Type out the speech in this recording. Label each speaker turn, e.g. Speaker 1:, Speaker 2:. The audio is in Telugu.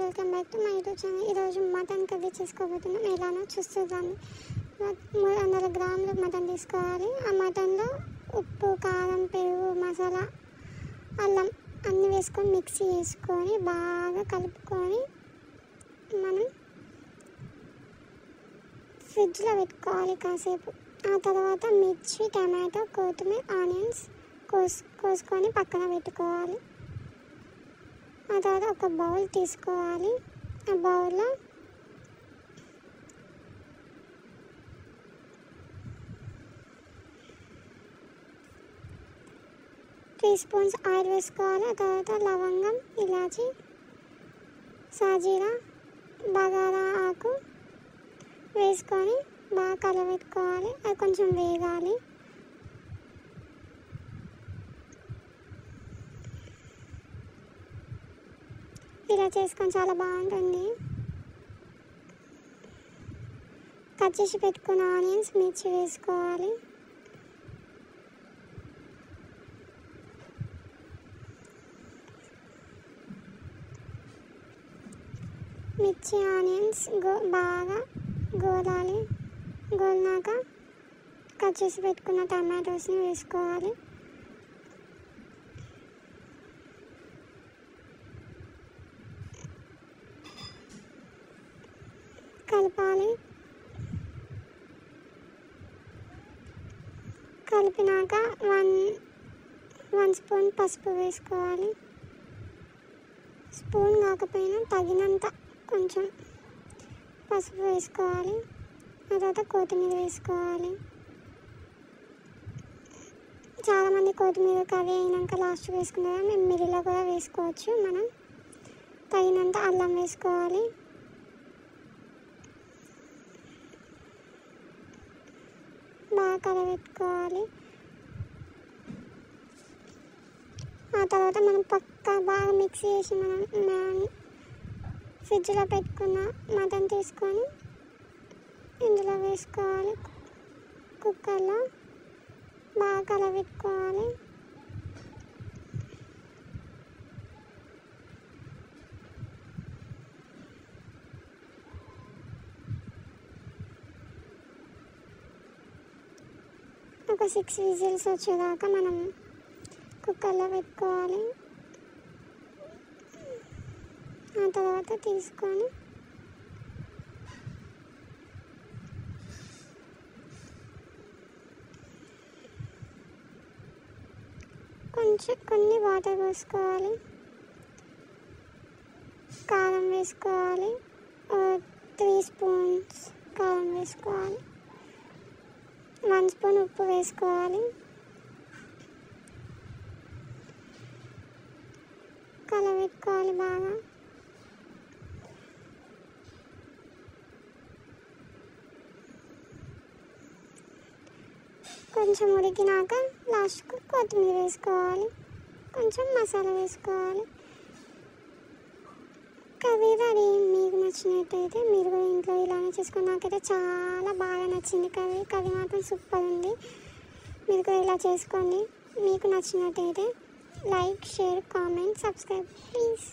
Speaker 1: Welcome back to my YouTube channel. ఈరోజు మటన్ కర్రీ చేసుకోబోతున్నాం. ఎలానో చూస్తుందాన్ని. 300 గ్రాములు మటన్ తీసుకోవాలి. ఆ మటన్లో ఉప్పు, కారం, పెరుగు, మసాలా, అల్లం అన్నీ వేసుకొని మిక్సీ వేసుకొని బాగా కలుపుకొని మనం ఫ్రిడ్జ్లో పెట్టుకోవాలి కాసేపు. ఆ తర్వాత మిర్చి, టమాటో, కొత్తిమీర, ఆనియన్స్ కోసుకొని పక్కన పెట్టుకోవాలి. ఆ తర్వాత ఒక బౌల్ తీసుకోవాలి. ఆ బౌల్లో త్రీ స్పూన్స్ ఆయిల్ వేసుకోవాలి. ఆ తర్వాత లవంగం, ఇలాచి, సాజీరా, బగారా ఆకు వేసుకొని బాగా కలబెట్టుకోవాలి. అది కొంచెం వేగాలి. ఇలా చేసుకొని చాలా బాగుంటుంది. కట్ చేసి పెట్టుకున్న ఆనియన్స్, మిర్చి వేసుకోవాలి. మిర్చి, ఆనియన్స్ బాగా గోలాలి. గోలినాక కట్ చేసి పెట్టుకున్న టమాటోస్ని వేసుకోవాలి. కలపాలి. కలిపినాక వన్ స్పూన్ పసుపు వేసుకోవాలి. స్పూన్ కాకపోయినా తగినంత కొంచెం పసుపు వేసుకోవాలి. ఆ తర్వాత కొత్తిమీర వేసుకోవాలి. చాలామంది కొత్తిమీర కర్రీ అయినాక లాస్ట్ వేసుకున్నారు. మేము మిడిల్లో కూడా వేసుకోవచ్చు. మనం తగినంత అల్లం వేసుకోవాలి. బాగా కలబెట్టుకోవాలి. ఆ తర్వాత మనం బాగా మిక్స్ చేసి మనం ఫ్రిడ్జ్లో పెట్టుకున్న మటన్ తీసుకొని ఇందులో వేసుకోవాలి. కుక్కర్లో బాగా కలబెట్టుకోవాలి. ఒక 6 విజిల్స్ వచ్చేదాకా మనం కుక్కర్లో పెట్టుకోవాలి. ఆ తర్వాత తీసుకొని కొన్ని వాటర్ పోసుకోవాలి. కారం వేసుకోవాలి. 3 స్పూన్స్ కారం వేసుకోవాలి. 1 స్పూన్ ఉప్పు వేసుకోవాలి. కలబెట్టుకోవాలి బాగా. కొంచెం ఉడికినాక లాస్ట్కు కొత్తిమీర వేసుకోవాలి. కొంచెం మసాలా వేసుకోవాలి. Curry ready. మీకు నచ్చినట్టయితే మీరు కూడా ఇంట్లో ఇలానే చేసుకొని. నాకైతే చాలా బాగా నచ్చింది కర్రీ మాత్రం సూపర్ ఉంది. మీరు కూడా ఇలా చేసుకోండి. మీకు నచ్చినట్టయితే like, share, comment, subscribe please.